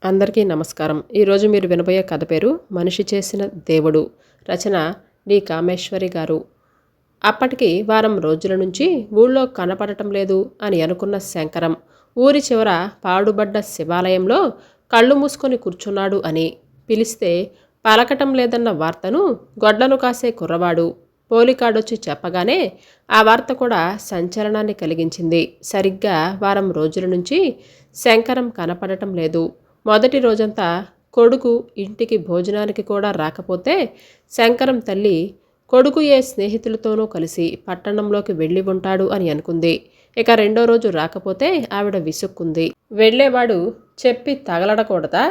అందరికీ నమస్కారం. ఈరోజు మీరు వినబోయే కథ పేరు మనిషి చేసిన దేవుడు. రచన డి కామేశ్వరి గారు. అప్పటికి వారం రోజుల నుంచి ఊళ్ళో కనపడటం లేదు అని అనుకున్న శంకరం ఊరి చివర పాడుబడ్డ శివాలయంలో కళ్ళు మూసుకొని కూర్చున్నాడు అని, పిలిస్తే పలకటం లేదన్న వార్తను గొడ్లను కాసే కుర్రవాడు పోలికాడొచ్చి చెప్పగానే ఆ వార్త కూడా సంచలనాన్ని కలిగించింది. సరిగ్గా వారం రోజుల నుంచి శంకరం కనపడటం లేదు. మొదటి రోజంతా కొడుకు ఇంటికి భోజనానికి కూడా రాకపోతే శంకరం తల్లి కొడుకు ఏ స్నేహితులతోనూ కలిసి పట్టణంలోకి వెళ్ళి ఉంటాడు అని అనుకుంది. ఇక రెండో రోజు రాకపోతే ఆవిడ విసుక్కుంది. వెళ్ళేవాడు చెప్పి తగలడకూడదా?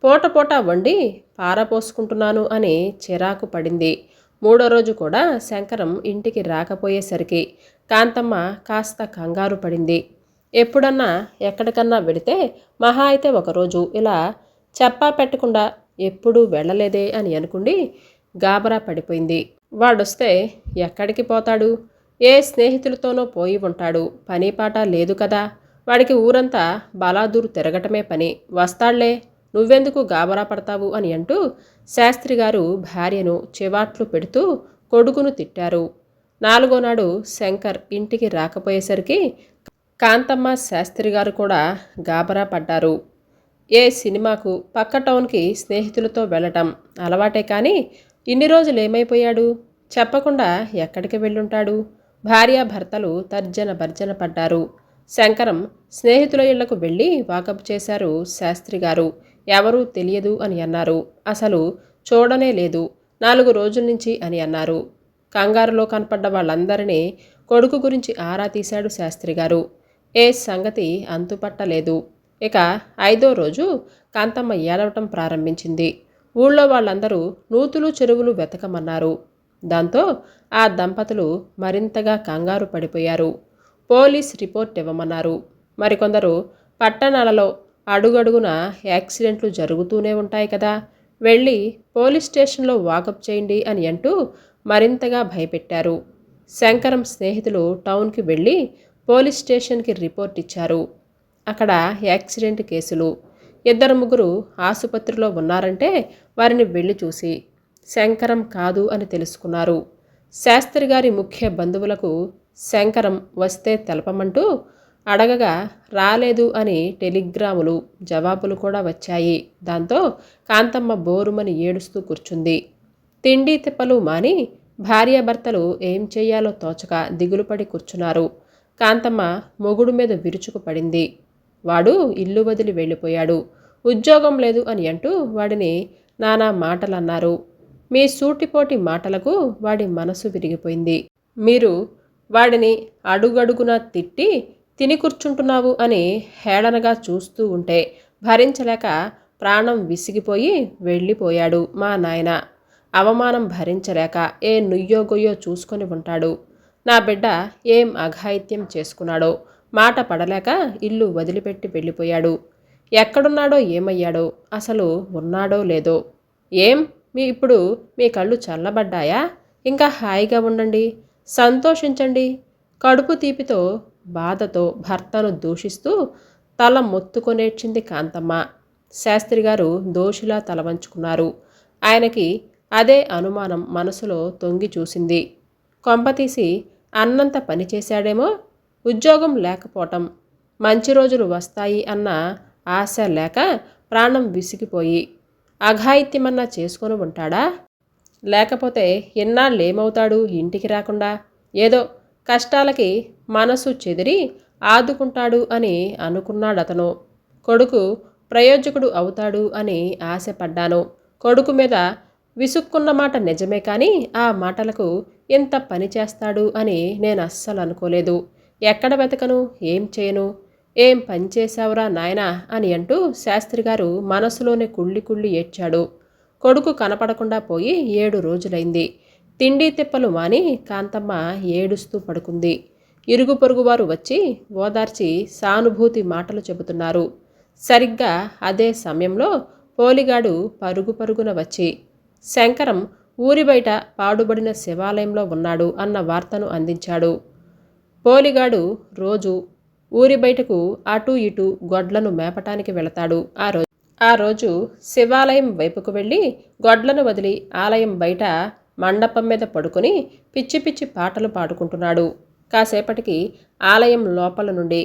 పూట పూట వండి పారపోసుకుంటున్నాను అని చిరాకు పడింది. మూడో రోజు కూడా శంకరం ఇంటికి రాకపోయేసరికి కాంతమ్మ కాస్త కంగారు పడింది. ఎప్పుడన్నా ఎక్కడికన్నా వెడితే మహా అయితే ఒకరోజు ఇలా చెప్పా పెట్టకుండా ఎప్పుడూ వెళ్ళలేదే అని అనుకుండి గాబరా పడిపోయింది. వాడొస్తే ఎక్కడికి పోతాడు? ఏ స్నేహితులతోనో పోయి ఉంటాడు. పని పాట లేదు కదా. వాడికి ఊరంతా బలాదూరు తిరగటమే పని. వస్తాళ్లే, నువ్వెందుకు గాబరా పడతావు అని అంటూ శాస్త్రిగారు భార్యను చివాట్లు పెడుతూ కొడుకును తిట్టారు. నాలుగో నాడు శంకర్ ఇంటికి రాకపోయేసరికి కాంతమ్మ శాస్త్రిగారు కూడా గాబరా పడ్డారు. ఏ సినిమాకు పక్క టౌన్కి స్నేహితులతో వెళ్ళటం అలవాటే కానీ ఇన్ని రోజులు ఏమైపోయాడు? చెప్పకుండా ఎక్కడికి వెళ్ళుంటాడు? భార్యాభర్తలు తర్జన భర్జన పడ్డారు. శంకరం స్నేహితుల ఇళ్లకు వెళ్ళి వాకప్ చేశారు శాస్త్రిగారు. ఎవరూ తెలియదు అని అన్నారు. అసలు చూడనే లేదు 4 రోజుల నుంచి అని అన్నారు. కంగారులో కనపడ్డ వాళ్ళందరినీ కొడుకు గురించి ఆరా తీశాడు శాస్త్రిగారు. ఏ సంగతి అంతుపట్టలేదు. ఇక 5వ రోజు కాంతమ్మ ఏడవటం ప్రారంభించింది. ఊళ్ళో వాళ్ళందరూ నూతులు చెరువులు వెతకమన్నారు. దాంతో ఆ దంపతులు మరింతగా కంగారు పడిపోయారు. పోలీస్ రిపోర్ట్ ఇవ్వమన్నారు. మరికొందరు పట్టణాలలో అడుగడుగున యాక్సిడెంట్లు జరుగుతూనే ఉంటాయి కదా, వెళ్ళి పోలీస్ స్టేషన్లో వాకప్ చేయండి అని అంటూ మరింతగా భయపెట్టారు. శంకరం స్నేహితులు టౌన్కి వెళ్ళి పోలీస్ స్టేషన్కి రిపోర్ట్ ఇచ్చారు. అక్కడ యాక్సిడెంట్ కేసులు 2-3 ఆసుపత్రిలో ఉన్నారంటే వారిని వెళ్ళి చూసి శంకరం కాదు అని తెలుసుకున్నారు. శాస్త్రిగారి ముఖ్య బంధువులకు శంకరం వస్తే తెలపమంటూ అడగగా రాలేదు అని టెలిగ్రాములు జవాబులు కూడా వచ్చాయి. దాంతో కాంతమ్మ బోరుమని ఏడుస్తూ కూర్చుంది. తిండి తిప్పలు మాని భార్యాభర్తలు ఏం చెయ్యాలో తోచక దిగులుపడి కూర్చున్నారు. కాంతమ్మ మొగుడు మీద విరుచుకు పడింది. వాడు ఇల్లు వదిలి వెళ్ళిపోయాడు. ఉద్యోగం లేదు అని అంటూ వాడిని నానా మాటలన్నారు. మీ సూటిపోటి మాటలకు వాడి మనసు విరిగిపోయింది. మీరు వాడిని అడుగడుగునా తిట్టి తిని కూర్చుంటున్నావు అని హేళనగా చూస్తూ ఉంటే భరించలేక ప్రాణం విసిగిపోయి వెళ్ళిపోయాడు మా నాయన. అవమానం భరించలేక ఏ నుయ్యో గొయ్యో చూసుకొని ఉంటాడు. నా బిడ్డ ఏం అఘాయిత్యం చేసుకున్నాడో మాట పడలేక ఇల్లు వదిలిపెట్టి వెళ్ళిపోయాడు. ఎక్కడున్నాడో ఏమయ్యాడో అసలు ఉన్నాడో లేదో. ఏం ఇప్పుడు మీ కళ్ళు చల్లబడ్డాయా? ఇంకా హాయిగా ఉండండి, సంతోషించండి. కడుపు తీపితో బాధతో భర్తను దూషిస్తూ తల మొత్తుకొనేడ్చింది కాంతమ్మ. శాస్త్రిగారు దోషిలా తలవంచుకున్నారు. ఆయనకి అదే అనుమానం మనసులో తొంగి చూసింది. కొంపతీసి అన్నంత పని చేశాడేమో. ఉద్యోగం లేకపోవటం, మంచి రోజులు వస్తాయి అన్న ఆశ లేక ప్రాణం విసిగిపోయి అఘాయిత్యమన్నా చేసుకొని ఉంటాడా? లేకపోతే ఎన్నాళ్ళేమవుతాడు ఇంటికి రాకుండా? ఏదో కష్టాలకి మనసు చెదిరి ఆదుకుంటాడు అని అనుకున్నాడతను. కొడుకు ప్రయోజకుడు అవుతాడు అని ఆశపడ్డాను. కొడుకు మీద విసుక్కున్న మాట నిజమే కానీ ఆ మాటలకు ఎంత పని చేస్తాడు అని నేను అస్సలు అనుకోలేదు. ఎక్కడ వెతకను, ఏం చేయను? ఏం పని చేశావురా నాయనా అని అంటూ శాస్త్రిగారు మనసులోనే కుళ్ళి కుళ్ళి ఏడ్చాడు. కొడుకు కనపడకుండా పోయి 7 రోజులైంది. తిండి తిప్పలు మాని కాంతమ్మ ఏడుస్తూ పడుకుంది. ఇరుగు పొరుగువారు వచ్చి ఓదార్చి సానుభూతి మాటలు చెబుతున్నారు. సరిగ్గా అదే సమయంలో పోలిగాడు పరుగు పరుగున వచ్చి శంకరం ఊరి బయట పాడుబడిన శివాలయంలో ఉన్నాడు అన్న వార్తను అందించాడు. పోలిగాడు రోజు ఊరి బయటకు అటూ ఇటూ గొడ్లను మేపటానికి వెళతాడు. ఆ రోజు శివాలయం వైపుకు వెళ్ళి గొడ్లను వదిలి ఆలయం బయట మండపం మీద పడుకొని పిచ్చి పిచ్చి పాటలు పాడుకుంటున్నాడు. కాసేపటికి ఆలయం లోపల నుండి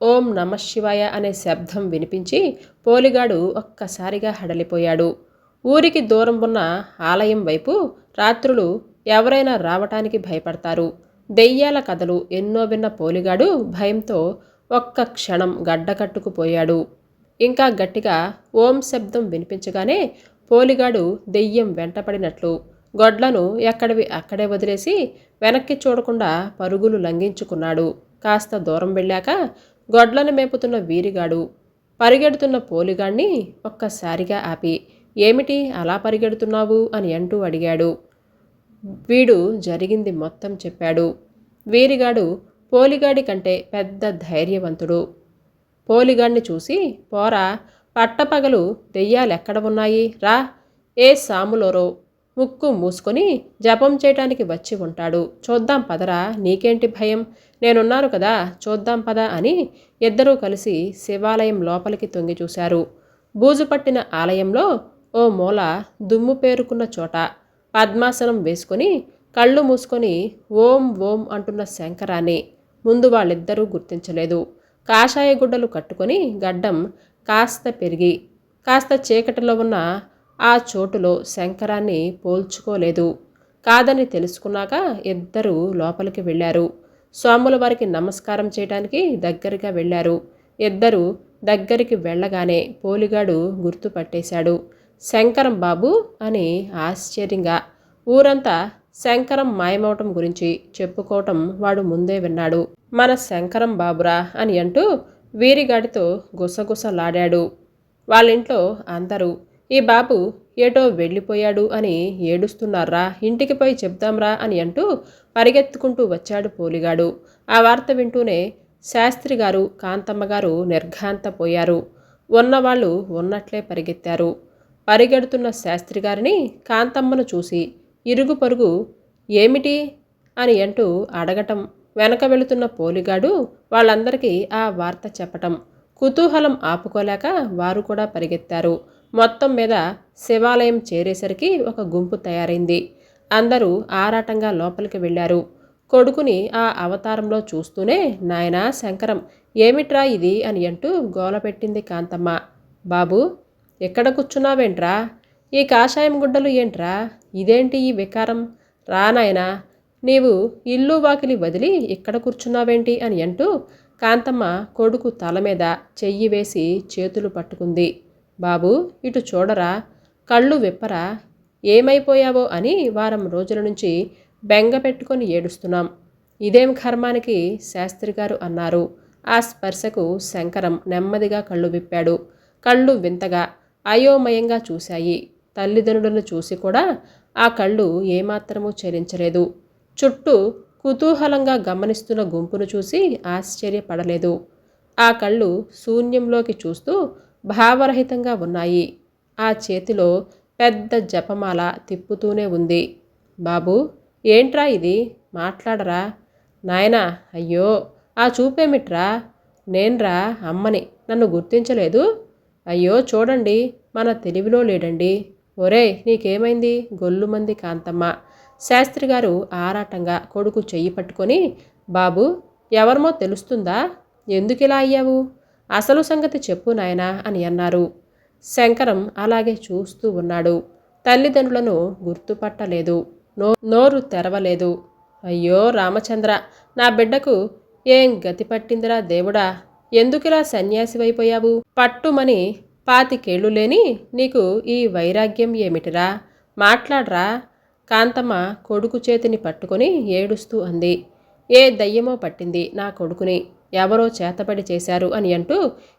ఓం నమఃశివాయ అనే శబ్దం వినిపించి పోలిగాడు ఒక్కసారిగా హడలిపోయాడు. ఊరికి దూరం ఉన్న ఆలయం వైపు రాత్రులు ఎవరైనా రావటానికి భయపడతారు. దెయ్యాల కథలు ఎన్నో విన్న పోలిగాడు భయంతో ఒక్క క్షణం గడ్డకట్టుకుపోయాడు. ఇంకా గట్టిగా ఓం శబ్దం వినిపించగానే పోలిగాడు దెయ్యం వెంటపడినట్లు గొడ్లను ఎక్కడివి అక్కడే వదిలేసి వెనక్కి చూడకుండా పరుగులు లంఘించుకున్నాడు. కాస్త దూరం వెళ్ళాక గొడ్లను మేపుతున్న వీరిగాడు పరిగెడుతున్న పోలిగాడిని ఒక్కసారిగా ఆపి ఏమిటి అలా పరిగెడుతున్నావు అని అంటూ అడిగాడు. వీడు జరిగింది మొత్తం చెప్పాడు. వీరిగాడు పోలిగాడి కంటే పెద్ద ధైర్యవంతుడు. పోలిగాడిని చూసి పోరా, పట్టపగలు దెయ్యాలెక్కడ ఉన్నాయి రా, ఏ సాములోరో ముక్కు మూసుకొని జపం చేయటానికి వచ్చి ఉంటాడు, చూద్దాం పదరా, నీకేంటి భయం, నేనున్నాను కదా, చూద్దాం పద అని ఇద్దరూ కలిసి శివాలయం లోపలికి తొంగి చూశారు. బూజు పట్టిన ఆలయంలో ఓ మూల దుమ్ము పేరుకున్న చోట పద్మాసనం వేసుకొని కళ్ళు మూసుకొని ఓం ఓం అంటున్న శంకరాన్ని ముందు వాళ్ళిద్దరూ గుర్తించలేదు. కాషాయ గుడ్డలు కట్టుకొని గడ్డం కాస్త పెరిగి కాస్త చీకటిలో ఉన్న ఆ చోటులో శంకరాన్ని పోల్చుకోలేదు. కాదని తెలుసుకున్నాక ఇద్దరూ లోపలికి వెళ్ళారు. స్వాముల వారికి నమస్కారం చేయడానికి దగ్గరగా వెళ్ళారు. ఇద్దరూ దగ్గరికి వెళ్ళగానే పోలిగాడు గుర్తుపట్టేశాడు. శంకరం బాబు అని ఆశ్చర్యంగా. ఊరంతా శంకరం మాయమవటం గురించి చెప్పుకోవటం వాడు ముందే విన్నాడు. మన శంకరం బాబురా అని అంటూ వీరిగాడితో గుసగుసలాడాడు. వాళ్ళింట్లో అందరూ ఈ బాబు ఏటో వెళ్ళిపోయాడు అని ఏడుస్తున్నారా, ఇంటికి పోయి చెప్దాంరా అని అంటూ పరిగెత్తుకుంటూ వచ్చాడు పోలిగాడు. ఆ వార్త వింటూనే శాస్త్రి గారు కాంతమ్మగారు నిర్ఘాంతపోయారు. ఉన్నవాళ్ళు ఉన్నట్లే పరిగెత్తారు. పరిగెడుతున్న శాస్త్రి గారిని కాంతమ్మను చూసి ఇరుగు పరుగు ఏమిటి అని అంటూ అడగటం, వెనక వెళుతున్న పోలిగాడు వాళ్ళందరికీ ఆ వార్త చెప్పటం, కుతూహలం ఆపుకోలేక వారు కూడా పరిగెత్తారు. మొత్తం మీద శివాలయం చేరేసరికి ఒక గుంపు తయారైంది. అందరూ ఆరాటంగా లోపలికి వెళ్ళారు. కొడుకుని ఆ అవతారంలో చూస్తూనే నాయనా శంకరం ఏమిట్రా ఇది అని అంటూ గోలపెట్టింది కాంతమ్మ. బాబు ఎక్కడ కూర్చున్నావేంట్రా, ఈ కాషాయం గుడ్డలు ఏంట్రా, ఇదేంటి ఈ వికారం, రానాయనా నీవు ఇల్లు వాకిలి వదిలి ఇక్కడ కూర్చున్నావేంటి అని అంటూ కాంతమ్మ కొడుకు తల మీద చెయ్యి వేసి చేతులు పట్టుకుంది. బాబు ఇటు చూడరా, కళ్ళు విప్పరా, ఏమైపోయావో అని వారం రోజుల నుంచి బెంగ పెట్టుకొని ఏడుస్తున్నాం. ఇదేం కర్మానికి శాస్త్రిగారు అన్నారు. ఆ స్పర్శకు శంకరం నెమ్మదిగా కళ్ళు విప్పాడు. కళ్ళు వింతగా అయోమయంగా చూశాయి. తల్లిదండ్రులను చూసి కూడా ఆ కళ్ళు ఏమాత్రమూ చలించలేదు. చుట్టూ కుతూహలంగా గమనిస్తున్న గుంపును చూసి ఆశ్చర్యపడలేదు. ఆ కళ్ళు శూన్యంలోకి చూస్తూ భావరహితంగా ఉన్నాయి. ఆ చేతిలో పెద్ద జపమాల తిప్పుతూనే ఉంది. బాబు ఏంట్రా ఇది, మాట్లాడరా నాయనా, అయ్యో ఆ చూపేమిట్రా, నేన్రా అమ్మని, నన్ను గుర్తించలేదు, అయ్యో చూడండి మన తెలివిలో లేడండి, ఒరే నీకేమైంది, గొల్లుమంది కాంతమ్మ. శాస్త్రిగారు ఆరాటంగా కొడుకు చెయ్యి పట్టుకొని బాబు ఎవరమో తెలుస్తుందా, ఎందుకిలా అయ్యావు, అసలు సంగతి చెప్పు నాయనా అని అన్నారు. శంకరం అలాగే చూస్తూ ఉన్నాడు. తల్లిదండ్రులను గుర్తుపట్టలేదు. నోరు తెరవలేదు. అయ్యో రామచంద్ర, నా బిడ్డకు ఏం గతి పట్టిందిరా దేవుడా, ఎందుకిలా సన్యాసివైపోయావు, పట్టుమని 25 ఏళ్ళు లేని నీకు ఈ వైరాగ్యం ఏమిటిరా, మాట్లాడరా. కాంతమ్మ కొడుకు చేతిని పట్టుకొని ఏడుస్తూ అంది. ఏ దయ్యమో పట్టింది నా కొడుకుని, ఎవరో చేతబడి చేశారు అని అంటూ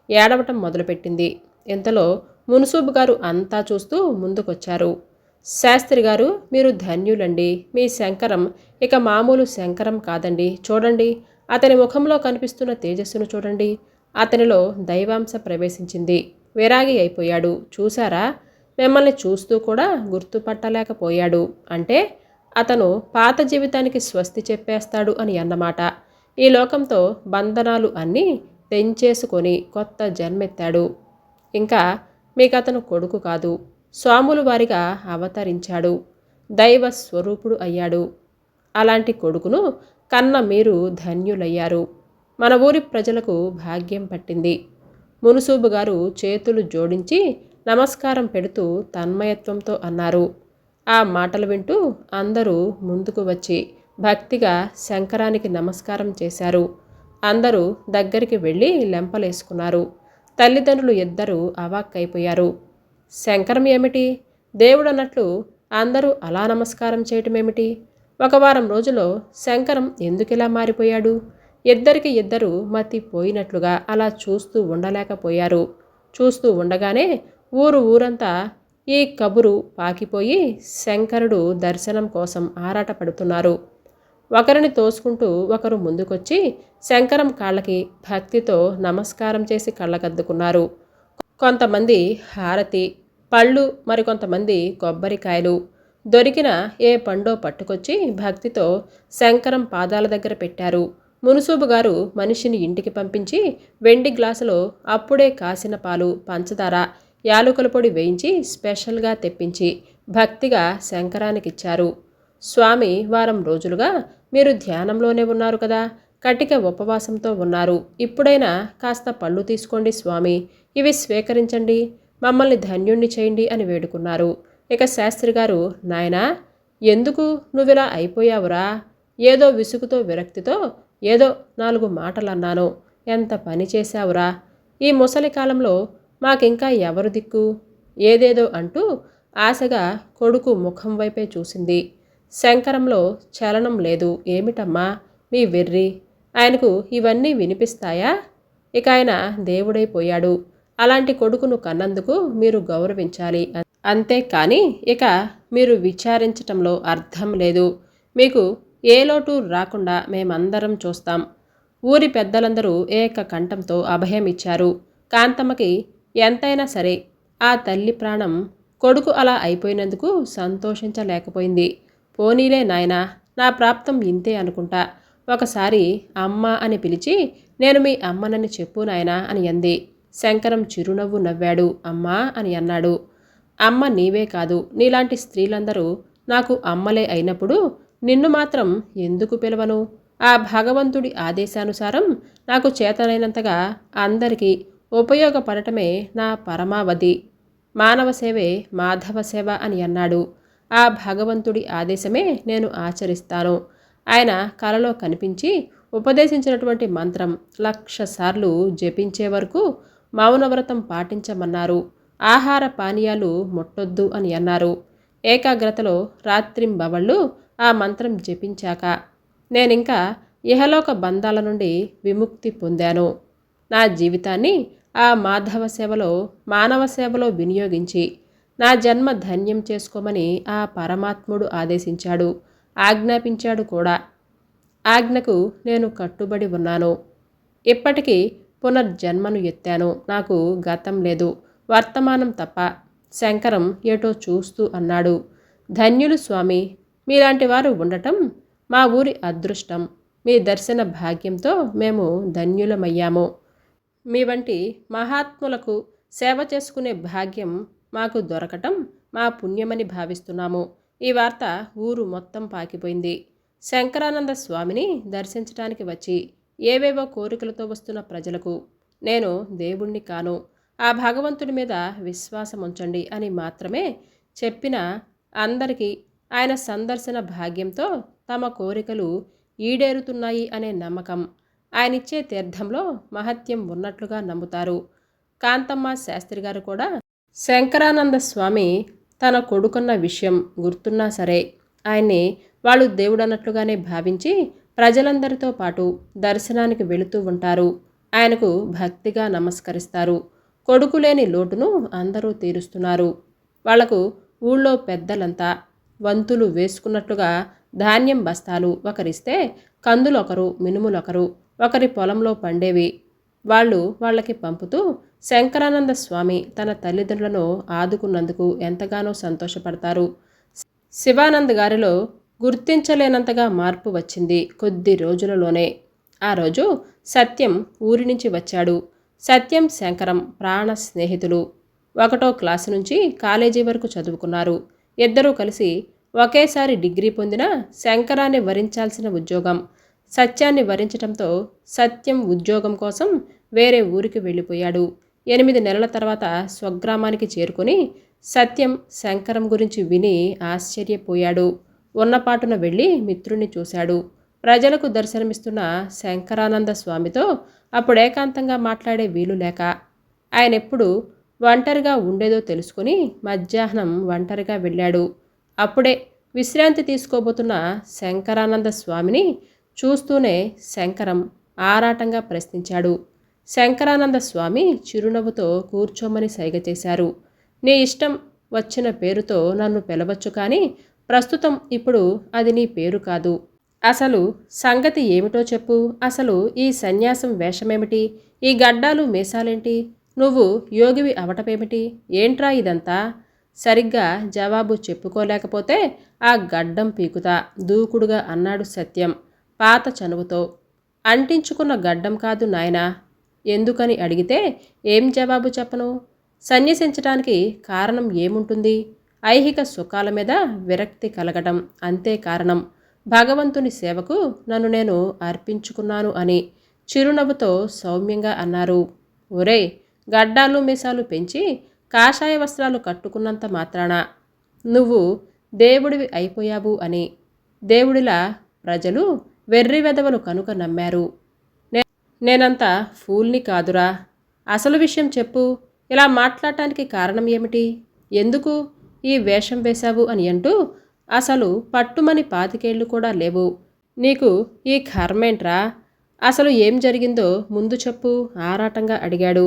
ఏడవటం మొదలుపెట్టింది. ఇంతలో మున్సూబు గారు అంతా చూస్తూ ముందుకొచ్చారు. శాస్త్రి గారు మీరు ధన్యులండి, మీ శంకరం ఇక మామూలు శంకరం కాదండి, చూడండి అతని ముఖంలో కనిపిస్తున్న తేజస్సును చూడండి, అతనిలో దైవాంశ ప్రవేశించింది, విరాగి అయిపోయాడు, చూశారా, మిమ్మల్ని చూస్తూ కూడా గుర్తుపట్టలేకపోయాడు అంటే అతను పాత జీవితానికి స్వస్తి చెప్పేస్తాడు అని అన్నమాట. ఈ లోకంతో బంధనాలు అన్నీ తెంచేసుకొని కొత్త జన్మెత్తాడు. ఇంకా మీకతను కొడుకు కాదు, స్వాములు వారిగా అవతరించాడు, దైవ స్వరూపుడు అయ్యాడు. అలాంటి కొడుకును కన్న మీరు ధన్యులయ్యారు. మన ఊరి ప్రజలకు భాగ్యం పట్టింది. మునుసూబు గారు చేతులు జోడించి నమస్కారం పెడుతూ తన్మయత్వంతో అన్నారు. ఆ మాటలు వింటూ అందరూ ముందుకు వచ్చి భక్తిగా శంకరానికి నమస్కారం చేశారు. అందరూ దగ్గరికి వెళ్ళి లెంపలేసుకున్నారు. తల్లిదండ్రులు ఇద్దరూ అవాక్కైపోయారు. శంకరం ఏమిటి, దేవుడన్నట్లు అందరూ అలా నమస్కారం చేయటమేమిటి? ఒక వారం రోజుల్లో శంకరం ఎందుకిలా మారిపోయాడు? ఇద్దరికి ఇద్దరు మతి పోయినట్లుగా అలా చూస్తూ ఉండలేకపోయారు. చూస్తూ ఉండగానే ఊరంతా ఈ కబురు పాకిపోయి శంకరుడు దర్శనం కోసం ఆరాటపడుతున్నారు. ఒకరిని తోసుకుంటూ ఒకరు ముందుకొచ్చి శంకరం కాళ్ళకి భక్తితో నమస్కారం చేసి కళ్ళకద్దుకున్నారు. కొంతమంది హారతి, పళ్ళు, మరికొంతమంది కొబ్బరికాయలు. దొరికిన ఏ పండో పట్టుకొచ్చి భక్తితో శంకరం పాదాల దగ్గర పెట్టారు. మునుసూబు గారు మనిషిని ఇంటికి పంపించి వెండి గ్లాసులో అప్పుడే కాసిన పాలు, పంచదార, యాలుకల పొడి వేయించి స్పెషల్గా తెప్పించి భక్తిగా శంకరానికిచ్చారు. స్వామి వారం రోజులుగా మీరు ధ్యానంలోనే ఉన్నారు కదా, కటిక ఉపవాసంతో ఉన్నారు. ఇప్పుడైనా కాస్త పళ్ళు తీసుకోండి స్వామి, ఇవి స్వీకరించండి, మమ్మల్ని ధన్యుణ్ణి చేయండి అని వేడుకున్నారు. ఇక శాస్త్రి గారు, నాయనా, ఎందుకు నువ్విలా అయిపోయావురా? ఏదో విసుగుతో విరక్తితో ఏదో 4 మాటలన్నాను. ఎంత పని చేశావురా? ఈ ముసలి కాలంలో మాకింకా ఎవరు దిక్కు? ఏదేదో అంటూ ఆశగా కొడుకు ముఖం వైపే చూసింది. శంకరంలో చలనం లేదు. ఏమిటమ్మా మీ వెర్రి? ఆయనకు ఇవన్నీ వినిపిస్తాయా? ఇక ఆయన దేవుడైపోయాడు. అలాంటి కొడుకును కన్నందుకు మీరు గౌరవించాలి. అంతేకాని ఇక మీరు విచారించటంలో అర్థం లేదు. మీకు ఏ లోటు రాకుండా మేమందరం చూస్తాం. ఊరి పెద్దలందరూ ఏకకంఠంతో అభయం ఇచ్చారు. కాంతమ్మకి ఎంతైనా సరే ఆ తల్లి ప్రాణం, కొడుకు అలా అయిపోయినందుకు సంతోషించలేకపోయింది. పోనీలే నాయనా, నా ప్రాప్తం ఇంతే అనుకుంటా. ఒకసారి అమ్మ అని పిలిచి నేను మీ అమ్మనని చెప్పు నాయనా అని అంది. శంకరం చిరునవ్వు నవ్వాడు. అమ్మా అని అన్నాడు. అమ్మ నీవే కాదు, నీలాంటి స్త్రీలందరూ నాకు అమ్మలే అయినప్పుడు నిన్ను మాత్రం ఎందుకు పిలవను? ఆ భగవంతుడి ఆదేశానుసారం నాకు చేతనైనంతగా అందరికీ ఉపయోగపడటమే నా పరమావధి. మానవ సేవే మాధవ సేవ అని అన్నాడు. ఆ భగవంతుడి ఆదేశమే నేను ఆచరిస్తాను. ఆయన కలలో కనిపించి ఉపదేశించినటువంటి మంత్రం 1,00,000 సార్లు జపించే వరకు మౌనవ్రతం పాటించమన్నారు. ఆహార పానీయాలు ముట్టొద్దు అని అన్నారు. ఏకాగ్రతలో రాత్రింబవళ్ళు ఆ మంత్రం జపించాక నేనింకా ఇహలోక బంధాల నుండి విముక్తి పొందాను. నా జీవితాన్ని ఆ మాధవ సేవలో, మానవ సేవలో వినియోగించి నా జన్మ ధన్యం చేసుకోమని ఆ పరమాత్ముడు ఆదేశించాడు, ఆజ్ఞాపించాడు కూడా. ఆజ్ఞకు నేను కట్టుబడి ఉన్నాను. ఇప్పటికీ పునర్జన్మను ఎత్తాను. నాకు గతం లేదు, వర్తమానం తప్ప. శంకరం ఏటో చూస్తూ అన్నాడు. ధన్యులు స్వామి, మీలాంటి వారు ఉండటం మా ఊరి అదృష్టం. మీ దర్శన భాగ్యంతో మేము ధన్యులమయ్యాము. మీ వంటి మహాత్ములకు సేవ చేసుకునే భాగ్యం మాకు దొరకటం మా పుణ్యమని భావిస్తున్నాము. ఈ వార్త ఊరు మొత్తం పాకిపోయింది. శంకరానంద స్వామిని దర్శించటానికి వచ్చి ఏవేవో కోరికలతో వస్తున్న ప్రజలకు నేను దేవుణ్ణి కాను, ఆ భగవంతుడి మీద విశ్వాసం ఉంచండి అని మాత్రమే చెప్పిన అందరికీ ఆయన సందర్శన భాగ్యంతో తమ కోరికలు ఈడేరుతున్నాయి అనే నమ్మకం, ఆయనిచ్చే తీర్థంలో మహత్యం ఉన్నట్లుగా నమ్ముతారు. కాంతమ్మ శాస్త్రి గారు కూడా శంకరానంద స్వామి తన కొడుకున్న విషయం గుర్తున్నా సరే ఆయన్ని వాళ్ళు దేవుడన్నట్లుగానే భావించి ప్రజలందరితో పాటు దర్శనానికి వెళుతూ ఉంటారు. ఆయనకు భక్తిగా నమస్కరిస్తారు. కొడుకు లేని లోటును అందరూ తీరుస్తున్నారు. వాళ్లకు ఊళ్ళో పెద్దలంతా వంతులు వేసుకున్నట్లుగా ధాన్యం బస్తాలు ఒకరిస్తే కందులొకరు, మినుములొకరు, ఒకరి పొలంలో పండేవి వాళ్ళకి పంపుతూ శంకరానంద స్వామి తన తల్లిదండ్రులను ఆదుకున్నందుకు ఎంతగానో సంతోషపడతారు. శివానంద్ గారిలో గుర్తించలేనంతగా మార్పు వచ్చింది కొద్ది రోజులలోనే. ఆ రోజు సత్యం ఊరి నుంచి వచ్చాడు. సత్యం, శంకరం ప్రాణ స్నేహితులు. ఒకటో క్లాసు నుంచి కాలేజీ వరకు చదువుకున్నారు. ఇద్దరూ కలిసి ఒకేసారి డిగ్రీ పొందిన శంకరాన్ని వరించాల్సిన ఉద్యోగం సత్యాన్ని వరించటంతో సత్యం ఉద్యోగం కోసం వేరే ఊరికి వెళ్ళిపోయాడు. 8 నెలల తర్వాత స్వగ్రామానికి చేరుకొని సత్యం శంకరం గురించి విని ఆశ్చర్యపోయాడు. ఉన్నపాటున వెళ్ళి మిత్రుణ్ణి చూశాడు. ప్రజలకు దర్శనమిస్తున్న శంకరానంద స్వామితో అప్పుడేకాంతంగా మాట్లాడే వీలు లేక ఆయనెప్పుడు ఒంటరిగా ఉండేదో తెలుసుకుని మధ్యాహ్నం ఒంటరిగా వెళ్ళాడు. అప్పుడే విశ్రాంతి తీసుకోబోతున్న శంకరానంద స్వామిని చూస్తూనే శంకరం ఆరాటంగా ప్రశ్నించాడు. శంకరానంద స్వామి చిరునవ్వుతో కూర్చోమని సైగ చేశారు. నీ ఇష్టం వచ్చిన పేరుతో నన్ను పిలవచ్చు, కానీ ప్రస్తుతం ఇప్పుడు అది నీ పేరు కాదు. అసలు సంగతి ఏమిటో చెప్పు. అసలు ఈ సన్యాసం వేషమేమిటి? ఈ గడ్డాలు మీసాలేంటి? నువ్వు యోగివి అవటమేమిటి? ఏంట్రా ఇదంతా? సరిగ్గా జవాబు చెప్పుకోలేకపోతే ఆ గడ్డం పీకుతా దూకుడుగా అన్నాడు సత్యం పాత చనువుతో. అంటించుకున్న గడ్డం కాదు నాయనా. ఎందుకని అడిగితే ఏం జవాబు చెప్పను? సన్యసించటానికి కారణం ఏముంటుంది? ఐహిక సుఖాల మీద విరక్తి కలగటం అంతే కారణం. భగవంతుని సేవకు నన్ను నేను అర్పించుకున్నాను అని చిరునవ్వుతో సౌమ్యంగా అన్నారు. ఒరేయ్, గడ్డాలు మీసాలు పెంచి కాషాయ వస్త్రాలు కట్టుకున్నంత మాత్రాన నువ్వు దేవుడివి అయిపోయావు అని దేవుడిలా ప్రజలు వెర్రి వెదవలు కనుక నమ్మారు. నేనంత ఫూల్ని కాదురా. అసలు విషయం చెప్పు. ఇలా మాట్లాడటానికి కారణం ఏమిటి? ఎందుకు ఈ వేషం వేశావు అని అంటూ అసలు పట్టుమని 25 ఏళ్ళు కూడా లేవు. నీకు ఈ కర్మేంట్రా? అసలు ఏం జరిగిందో ముందు చెప్పు ఆరాటంగా అడిగాడు.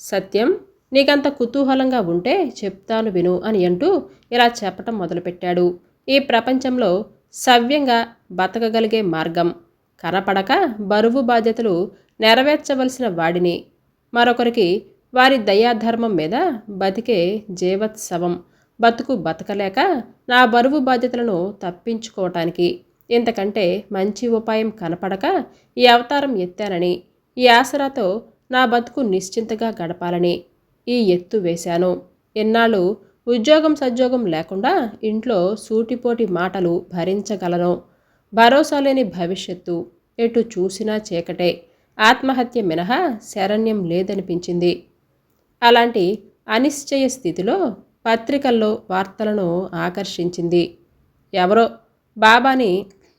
సత్యం, నీకంత కుతూహలంగా ఉంటే చెప్తాను విను అని అంటూ ఇలా చెప్పటం మొదలుపెట్టాడు. ఈ ప్రపంచంలో సవ్యంగా బతకగలిగే మార్గం కనపడక బరువు బాధ్యతలు నెరవేర్చవలసిన వాడిని, మరొకరికి వారి దయాధర్మం మీద బతికే జీవోత్సవం బతకలేక నా బరువు బాధ్యతలను తప్పించుకోవటానికి ఇంతకంటే మంచి ఉపాయం కనపడక ఈ అవతారం ఎత్తానని, ఈ ఆసరాతో నా బతుకు నిశ్చింతగా గడపాలని ఈ ఎత్తు వేశాను. ఎన్నాళ్ళు ఉద్యోగం సద్యోగం లేకుండా ఇంట్లో సూటిపోటి మాటలు భరించగలను? భరోసా లేని భవిష్యత్తు, ఎటు చూసినా చీకటే, ఆత్మహత్య మినహా శరణ్యం లేదనిపించింది. అలాంటి అనిశ్చయ స్థితిలో పత్రికల్లో వార్తలను ఆకర్షించింది. ఎవరో బాబాని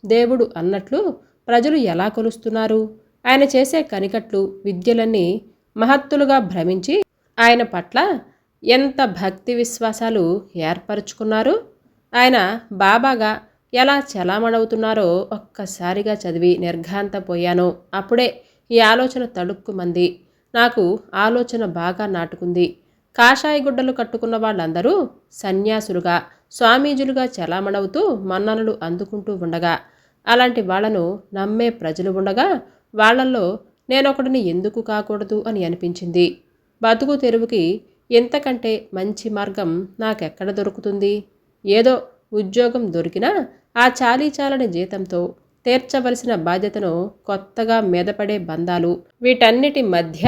దేవుడు అన్నట్లు ప్రజలు ఎలా కొలుస్తున్నారు? ఆయన చేసే కనికట్లు విద్యలన్నీ మహత్తులుగా భ్రమించి ఆయన పట్ల ఎంత భక్తి విశ్వాసాలు ఏర్పరచుకున్నారు? ఆయన బాబాగా ఎలా చలామణవుతున్నారో ఒక్కసారిగా చదివి నిర్ఘాంతపోయాను. అప్పుడే ఈ ఆలోచన తడుక్కుమంది. నాకు ఆలోచన బాగా నాటుకుంది. కాషాయ గుడ్డలు కట్టుకున్న వాళ్ళందరూ సన్యాసులుగా స్వామీజులుగా చలామణవుతూ మన్ననలు అందుకుంటూ ఉండగా, అలాంటి వాళ్లను నమ్మే ప్రజలు ఉండగా వాళ్లల్లో నేనొకడిని ఎందుకు కాకూడదు అని అనిపించింది. బతుకు తెరువుకి ఇంతకంటే మంచి మార్గం నాకెక్కడ దొరుకుతుంది? ఏదో ఉద్యోగం దొరికినా ఆ చాలీచాలని జీతంతో తీర్చవలసిన బాధ్యతను కొత్తగా మీదపడే బంధాలు, వీటన్నిటి మధ్య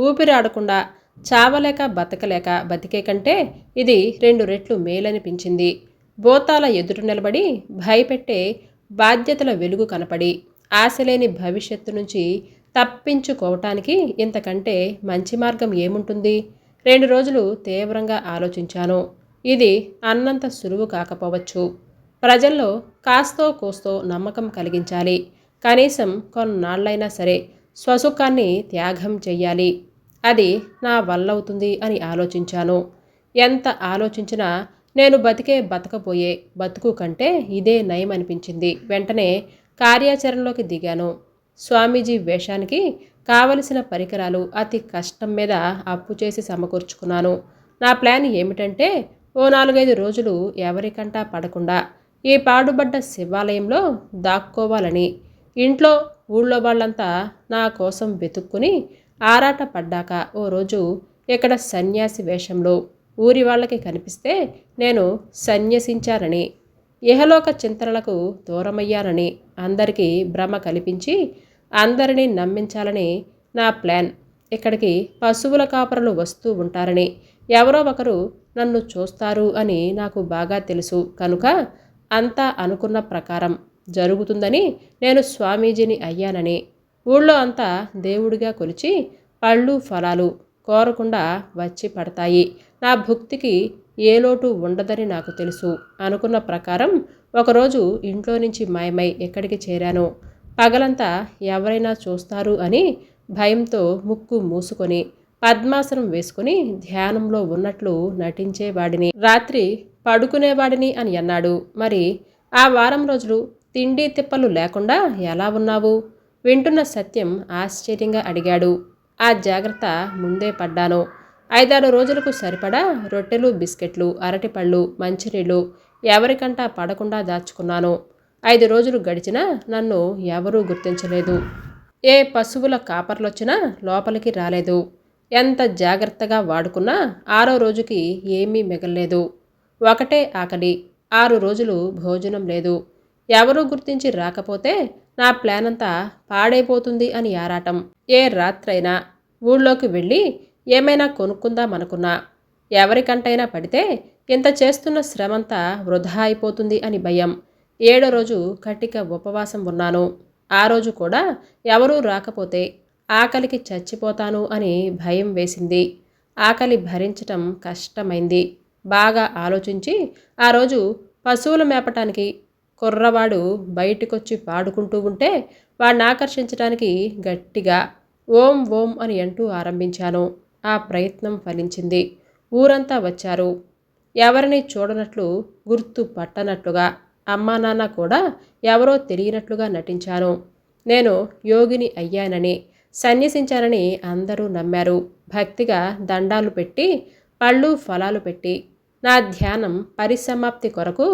ఊపిరాడకుండా చావలేక బతకలేక బతికే కంటే ఇది 2 రెట్లు మేలనిపించింది. బోతాల ఎదురు నిలబడి భయపెట్టే బాధ్యతల వెలుగు కనపడి ఆశలేని భవిష్యత్తు నుంచి తప్పించుకోవటానికి ఇంతకంటే మంచి మార్గం ఏముంటుంది? 2 రోజులు తీవ్రంగా ఆలోచించాను. ఇది అన్నంత సులువు కాకపోవచ్చు. ప్రజల్లో కాస్తో కోస్తో నమ్మకం కలిగించాలి. కనీసం కొన్నాళ్ళైనా సరే స్వసుఖాన్ని త్యాగం చెయ్యాలి. అది నా వల్లవుతుంది అని ఆలోచించాను. ఎంత ఆలోచించినా నేను బతకపోయే బతుకు కంటే ఇదే నయం అనిపించింది. వెంటనే కార్యాచరణలోకి దిగాను. స్వామీజీ వేషానికి కావలసిన పరికరాలు అతి కష్టం మీద అప్పు చేసి సమకూర్చుకున్నాను. నా ప్లాన్ ఏమిటంటే ఓ 4-5 రోజులు ఎవరికంటా పడకుండా ఈ పాడుబడ్డ శివాలయంలో దాక్కోవాలని. ఇంట్లో ఊళ్ళో వాళ్ళంతా నా కోసం వెతుక్కుని ఆరాట పడ్డాక ఓ రోజు ఇక్కడ సన్యాసి వేషంలో ఊరి వాళ్ళకి కనిపిస్తే నేను సన్యసించానని, ఇహలోక చింతనలకు దూరమయ్యానని అందరికీ భ్రమ కల్పించి అందరినీ నమ్మించాలని నా ప్లాన్. ఇక్కడికి పశువుల కాపరులు వస్తూ ఉంటారని, ఎవరో ఒకరు నన్ను చూస్తారు అని నాకు బాగా తెలుసు కనుక అంతా అనుకున్న ప్రకారం జరుగుతుందని నేను స్వామీజీని అయ్యానని ఊళ్ళో అంతా దేవుడిగా కొలిచి పళ్ళు ఫలాలు కోరకుండా వచ్చి పడతాయి. నా భుక్తికి ఏ లోటు ఉండదని నాకు తెలుసు అనుకున్న ప్రకారం ఒకరోజు ఇంట్లో నుంచి మాయమై ఎక్కడికి చేరాను. పగలంతా ఎవరైనా చూస్తారు అని భయంతో ముక్కు మూసుకొని పద్మాసనం వేసుకుని ధ్యానంలో ఉన్నట్లు నటించేవాడిని. రాత్రి పడుకునేవాడిని అని అన్నాడు. మరి ఆ వారం రోజులు తిండి తిప్పలు లేకుండా ఎలా ఉన్నావు? వింటున్న సత్యం ఆశ్చర్యంగా అడిగాడు. ఆ జాగ్రత్త ముందే పడ్డాను. 5-6 రోజులకు సరిపడా రొట్టెలు, బిస్కెట్లు, అరటిపళ్ళు, మంచినీళ్ళు ఎవరికంటా పడకుండా దాచుకున్నాను. 5 రోజులు గడిచినా నన్ను ఎవరూ గుర్తించలేదు. ఏ పశువుల కాపర్లొచ్చినా లోపలికి రాలేదు. ఎంత జాగ్రత్తగా వాడుకున్నా 6వ రోజుకి ఏమీ మిగల్లేదు. ఒకటే ఆకలి. 6 రోజులు భోజనం లేదు. ఎవరూ గుర్తించి రాకపోతే నా ప్లాన్ అంతా పాడైపోతుంది అని ఆరాటం. ఏ రాత్రైనా ఊళ్ళోకి వెళ్ళి ఏమైనా కొనుక్కుందామనుకున్నా ఎవరికంటైనా పడితే ఇంత చేస్తున్న శ్రమంతా వృధా అయిపోతుంది అని భయం. 7వ రోజు కటిక ఉపవాసం ఉన్నాను. ఆ రోజు కూడా ఎవరూ రాకపోతే ఆకలికి చచ్చిపోతాను అని భయం వేసింది. ఆకలి భరించటం కష్టమైంది. బాగా ఆలోచించి ఆ రోజు పశువులు మేపటానికి కుర్రవాడు బయటికొచ్చి పాడుకుంటూ ఉంటే వాడిని ఆకర్షించడానికి గట్టిగా ఓం ఓం అని అంటూ ఆరంభించాను. ఆ ప్రయత్నం ఫలించింది. ఊరంతా వచ్చారు. ఎవరిని చూడనట్లు, గుర్తు పట్టనట్లుగా, అమ్మా నాన్న కూడా ఎవరో తెలియనట్లుగా నటించాను. నేను యోగిని అయ్యానని, సన్యసించానని అందరూ నమ్మారు. భక్తిగా దండాలు పెట్టి పళ్ళు ఫలాలు పెట్టి నా ధ్యానం పరిసమాప్తి కొరకు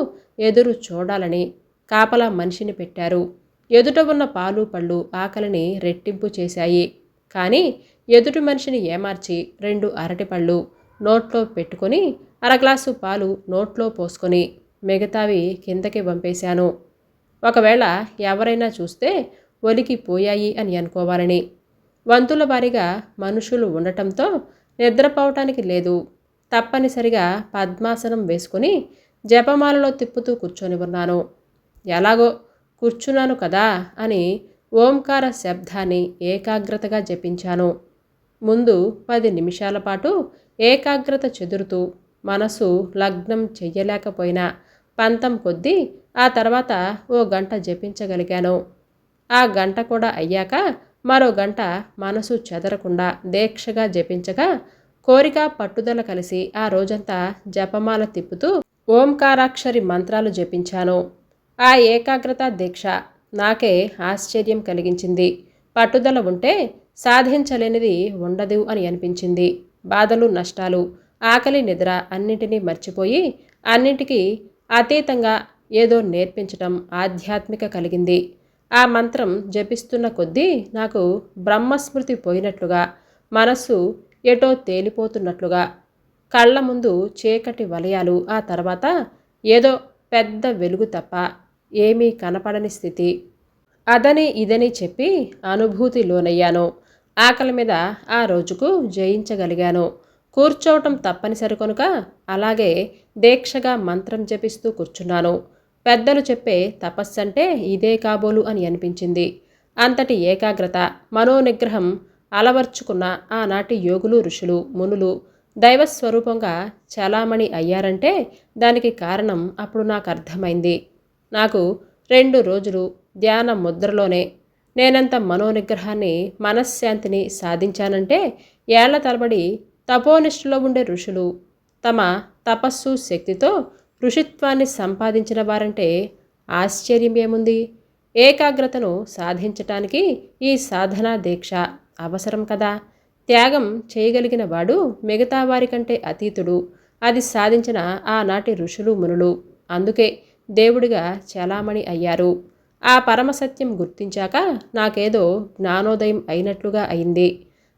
ఎదురు చూడాలని కాపలా మనిషిని పెట్టారు. ఎదుట ఉన్న పాలు పళ్ళు ఆకలిని రెట్టింపు చేశాయి. కానీ ఎదుటి మనిషిని ఏమార్చి 2 అరటిపళ్ళు నోట్లో పెట్టుకొని అరగ్లాసు పాలు నోట్లో పోసుకొని మిగతావి కిందకి పంపేశాను. ఒకవేళ ఎవరైనా చూస్తే ఒలికిపోయాయి అని అనుకోవాలని. వంతుల వారీగా మనుషులు ఉండటంతో నిద్రపోవటానికి లేదు. తప్పనిసరిగా పద్మాసనం వేసుకుని జపమాలలో తిప్పుతూ కూర్చొని ఉన్నాను. ఎలాగో కూర్చున్నాను కదా అని ఓంకార శబ్దాన్ని ఏకాగ్రతగా జపించాను. ముందు 10 నిమిషాల పాటు ఏకాగ్రత చెదురుతూ మనసు లగ్నం చెయ్యలేకపోయినా పంతం కొద్దీ ఆ తర్వాత ఓ గంట జపించగలిగాను. ఆ గంట కూడా అయ్యాక మరో గంట మనసు చెదరకుండా దీక్షగా జపించగా కోరిక పట్టుదల కలిసి ఆ రోజంతా జపమాల తిప్పుతూ ఓంకారాక్షరి మంత్రాలు జపించాను. ఆ ఏకాగ్రత దీక్ష నాకే ఆశ్చర్యం కలిగించింది. పట్టుదల ఉంటే సాధించలేనిది ఉండదు అని అనిపించింది. బాధలు, నష్టాలు, ఆకలి, నిద్ర అన్నింటినీ మర్చిపోయి అన్నింటికీ అతీతంగా ఏదో నేర్పించటం ఆధ్యాత్మిక కలిగింది. ఆ మంత్రం జపిస్తున్న కొద్దీ నాకు బ్రహ్మస్మృతి పోయినట్లుగా, మనస్సు ఎటో తేలిపోతున్నట్లుగా, కళ్ళ ముందు చీకటి వలయాలు, ఆ తర్వాత ఏదో పెద్ద వెలుగు తప్ప ఏమీ కనపడని స్థితి. అదని ఇదని చెప్పి అనుభూతి లోనయ్యాను. ఆకలి మీద ఆ రోజుకు జయించగలిగాను. కూర్చోవటం తప్పనిసరి కనుక అలాగే దీక్షగా మంత్రం జపిస్తూ కూర్చున్నాను. పెద్దలు చెప్పే తపస్సంటే ఇదే కాబోలు అని అనిపించింది. అంతటి ఏకాగ్రత, మనోనిగ్రహం అలవర్చుకున్న ఆనాటి యోగులు, ఋషులు, మునులు దైవస్వరూపంగా చలామణి అయ్యారంటే దానికి కారణం అప్పుడు నాకు అర్థమైంది. నాకు 2 రోజులు ధ్యాన ముద్రలోనే నేనంత మనోనిగ్రహాన్ని, మనశ్శాంతిని సాధించానంటే ఏళ్ల తరబడి తపోనిష్ఠలో ఉండే ఋషులు తమ తపస్సు శక్తితో ఋషిత్వాన్ని సంపాదించిన వారంటే ఆశ్చర్యం ఏముంది? ఏకాగ్రతను సాధించటానికి ఈ సాధనా దీక్ష అవసరం కదా. త్యాగం చేయగలిగిన వాడు మిగతా వారికంటే అతీతుడు. అది సాధించిన ఆనాటి ఋషులు, మునులు. అందుకే దేవుడిగా చలామణి అయ్యారు. ఆ పరమసత్యం గుర్తించాక నాకేదో జ్ఞానోదయం అయినట్లుగా అయింది.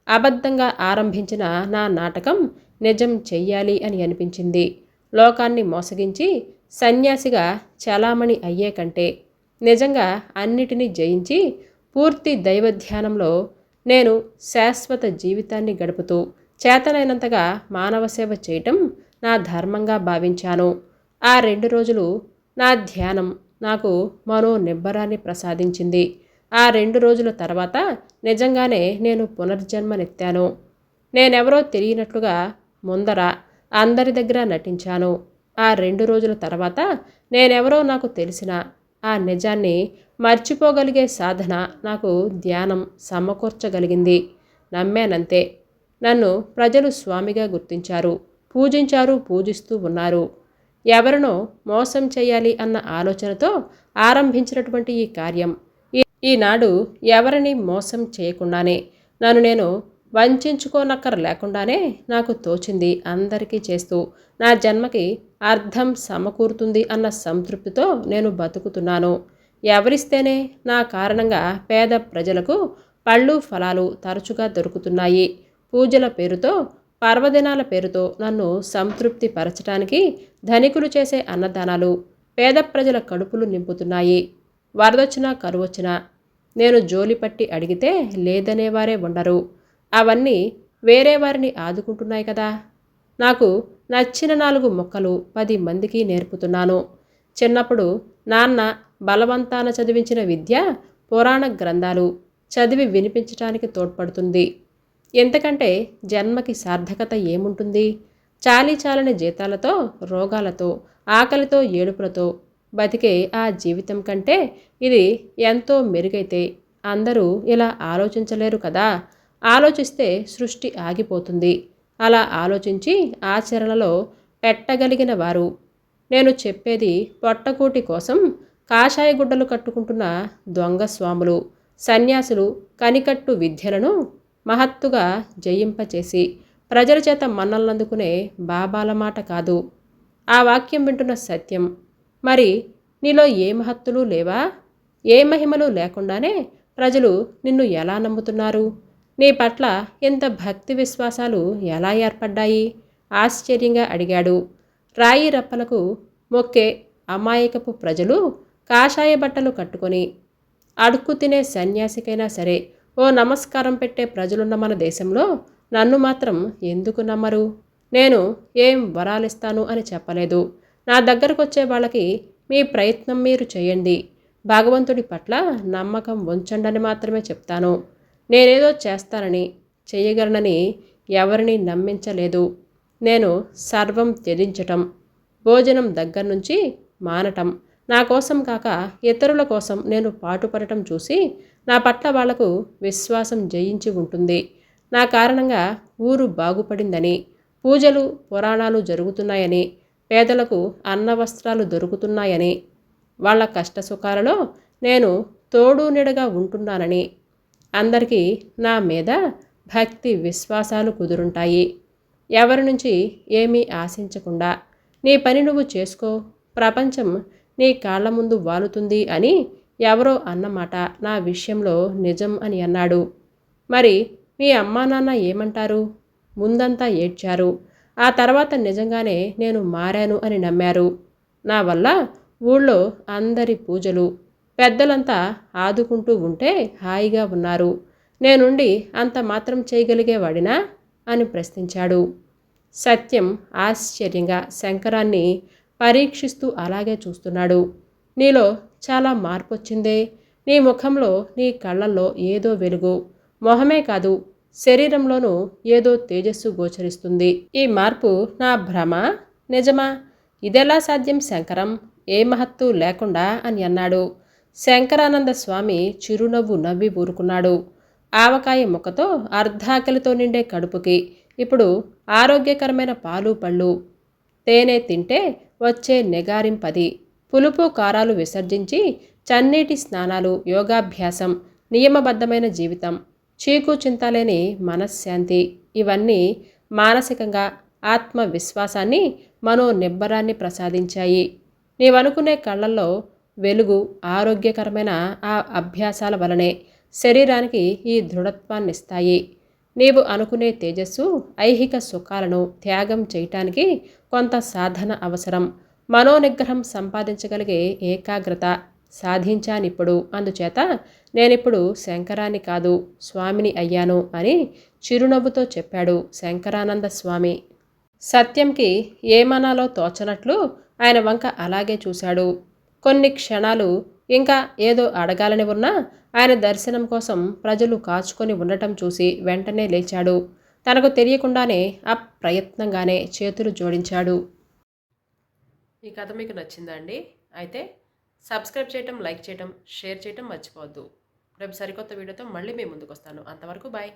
అబద్ధంగా ఆరంభించిన నా నాటకం నిజం చెయ్యాలి అని అనిపించింది. లోకాన్ని మోసగించి సన్యాసిగా చలామణి అయ్యే కంటే నిజంగా అన్నిటినీ జయించి పూర్తి దైవధ్యానంలో నేను శాశ్వత జీవితాన్ని గడుపుతూ చేతనైనంతగా మానవ సేవ చేయటం నా ధర్మంగా భావించాను. ఆ 2 రోజులు నా ధ్యానం నాకు మనోనిబ్బరాన్ని ప్రసాదించింది. ఆ 2 రోజుల తర్వాత నిజంగానే నేను పునర్జన్మనెత్తాను. నేనెవరో తెలియనట్లుగా ముందర అందరి దగ్గర నటించాను. ఆ 2 రోజుల తర్వాత నేనెవరో నాకు తెలిసిన ఆ నిజాన్ని మర్చిపోగలిగే సాధన నాకు ధ్యానం సమకూర్చగలిగింది. నమ్మానంతే. నన్ను ప్రజలు స్వామిగా గుర్తించారు, పూజించారు, పూజిస్తూ ఉన్నారు. ఎవరినో మోసం చేయాలి అన్న ఆలోచనతో ఆరంభించినటువంటి ఈ కార్యం ఈనాడు ఎవరిని మోసం చేయకుండానే, నన్ను నేను వంచుకోనక్కర లేకుండానే నాకు తోచింది అందరికీ చేస్తూ నా జన్మకి అర్థం సమకూరుతుంది అన్న సంతృప్తితో నేను బతుకుతున్నాను. ఎవరిస్తేనే నా కారణంగా పేద ప్రజలకు పళ్ళు ఫలాలు తరచుగా దొరుకుతున్నాయి. పూజల పేరుతో, పర్వదినాల పేరుతో నన్ను సంతృప్తి పరచటానికి ధనికులు చేసే అన్నదానాలు పేద ప్రజల కడుపులు నింపుతున్నాయి. వరదొచ్చినా కరువొచ్చినా నేను జోలిపట్టి అడిగితే లేదనేవారే ఉండరు. అవన్నీ వేరే వారిని ఆదుకుంటున్నాయి కదా. నాకు నచ్చిన 4 ముక్కలు 10 మందికి నేర్పుతున్నాను. చిన్నప్పుడు నాన్న బలవంతాన చదివించిన విద్య పురాణ గ్రంథాలు చదివి వినిపించటానికి తోడ్పడుతుంది. ఎంతకంటే జన్మకి సార్థకత ఏముంటుంది? చాలీచాలని జీతాలతో, రోగాలతో, ఆకలితో, ఏడుపులతో బతికే ఆ జీవితం కంటే ఇది ఎంతో మెరుగైతే అందరూ ఇలా ఆలోచించలేరు కదా. ఆలోచిస్తే సృష్టి ఆగిపోతుంది. అలా ఆలోచించి ఆచరణలో పెట్టగలిగిన వారు. నేను చెప్పేది పొట్టకూటి కోసం కాషాయ గుడ్డలు కట్టుకుంటున్న దొంగ స్వాములు, సన్యాసులు కనికట్టు విద్యలను మహత్తుగా జయింపచేసి ప్రజల చేత మన్నలందుకునే బాబాల మాట కాదు. ఆ వాక్యం వింటున్న సత్యం, మరి నీలో ఏ మహత్తులు లేవా? ఏ మహిమలు లేకుండానే ప్రజలు నిన్ను ఎలా నమ్ముతున్నారు? నీ పట్ల ఇంత భక్తి విశ్వాసాలు ఎలా ఏర్పడ్డాయి? ఆశ్చర్యంగా అడిగాడు. రాయి రప్పలకు మొక్కే అమాయకపు ప్రజలు కాషాయ బట్టలు కట్టుకొని అడుక్కు తినే సన్యాసికైనా సరే ఓ నమస్కారం పెట్టే ప్రజలున్న మన దేశంలో నన్ను మాత్రం ఎందుకు నమ్మరు? నేను ఏం వరాలిస్తాను అని చెప్పలేదు. నా దగ్గరకు వచ్చే వాళ్ళకి మీ ప్రయత్నం మీరు చేయండి, భగవంతుడి పట్ల నమ్మకం ఉంచండి మాత్రమే చెప్తాను. నేనేదో చేస్తానని, చేయగలనని ఎవరిని నమ్మించలేదు. నేను సర్వం త్యజించటం, భోజనం దగ్గర నుంచి మానటం, నా కోసం కాక ఇతరుల కోసం నేను పాటుపడటం చూసి నా పట్ల వాళ్లకు విశ్వాసం జయించి ఉంటుంది. నా కారణంగా ఊరు బాగుపడిందని, పూజలు పురాణాలు జరుగుతున్నాయని, పేదలకు అన్న వస్త్రాలు దొరుకుతున్నాయని, వాళ్ళ కష్టసుఖాలలో నేను తోడు నీడగా ఉంటున్నానని, అందరికీ నా మీద భక్తి విశ్వాసాలు కుదురుంటాయి. ఎవరి నుంచి ఏమీ ఆశించకుండా నీ పని నువ్వు చేసుకో, ప్రపంచం నీ కాళ్ల ముందు వాలుతుంది అని ఎవరో అన్నమాట నా విషయంలో నిజం అని అన్నాడు. మరి మీ అమ్మా నాన్న ఏమంటారు? ముందంతా ఏడ్చారు, ఆ తర్వాత నిజంగానే నేను మారాను అని నమ్మారు. నా వల్ల ఊళ్ళో అందరి పూజలు, పెద్దలంతా ఆదుకుంటూ ఉంటే హాయిగా ఉన్నారు. నేనుండి అంత మాత్రం చేయగలిగేవాడినా అని ప్రశ్నించాడు. సత్యం ఆశ్చర్యంగా శంకరాన్ని పరీక్షిస్తూ అలాగే చూస్తున్నాడు. నీలో చాలా మార్పు వచ్చిందే. నీ ముఖంలో, నీ కళ్ళల్లో ఏదో వెలుగు. మొహమే కాదు, శరీరంలోనూ ఏదో తేజస్సు గోచరిస్తుంది. ఈ మార్పు నా భ్రమ, నిజమా? ఇదెలా సాధ్యం శంకరం? ఏ మహత్తు లేకుండా అని అన్నాడు. శంకరానంద స్వామి చిరునవ్వు నవ్వి ఊరుకున్నాడు. ఆవకాయ ముక్కతో అర్ధాకలితో నిండే కడుపుకి ఇప్పుడు ఆరోగ్యకరమైన పాలు పళ్ళు, తేనె తింటే వచ్చే నిగారింపది, పులుపు కారాలు విసర్జించి చన్నీటి స్నానాలు, యోగాభ్యాసం, నియమబద్ధమైన జీవితం, చీకు చింతలేని మనశ్శాంతి, ఇవన్నీ మానసికంగా ఆత్మవిశ్వాసాన్ని, మనోనిబ్బరాన్ని ప్రసాదించాయి. నీవనుకునే కళ్ళల్లో వెలుగు ఆరోగ్యకరమైన ఆ అభ్యాసాల వలనే శరీరానికి ఈ దృఢత్వాన్నిస్తాయి. నీవు అనుకునే తేజస్సు, ఐహిక సుఖాలను త్యాగం చేయటానికి కొంత సాధన అవసరం. మనోనిగ్రహం సంపాదించగలిగే ఏకాగ్రత సాధించానిప్పుడు. అందుచేత నేనిప్పుడు శంకరాన్ని కాదు స్వామిని అయ్యాను అని చిరునవ్వుతో చెప్పాడు శంకరానంద స్వామి. సత్యంకి ఏమనాలో తోచనట్లు ఆయన వంక అలాగే చూశాడు. కొన్ని క్షణాలు ఇంకా ఏదో అడగాలని ఉన్నా ఆయన దర్శనం కోసం ప్రజలు కాచుకొని ఉండటం చూసి వెంటనే లేచాడు. తనకు తెలియకుండానే అప్రయత్నంగానే చేతులు జోడించాడు. ఈ కథ మీకు నచ్చిందా అండి? అయితే సబ్స్క్రైబ్ చేయటం, లైక్ చేయటం, షేర్ చేయటం మర్చిపోవద్దు. రేపు సరికొత్త వీడియోతో మళ్ళీ మీ ముందుకు వస్తాను. అంతవరకు బాయ్.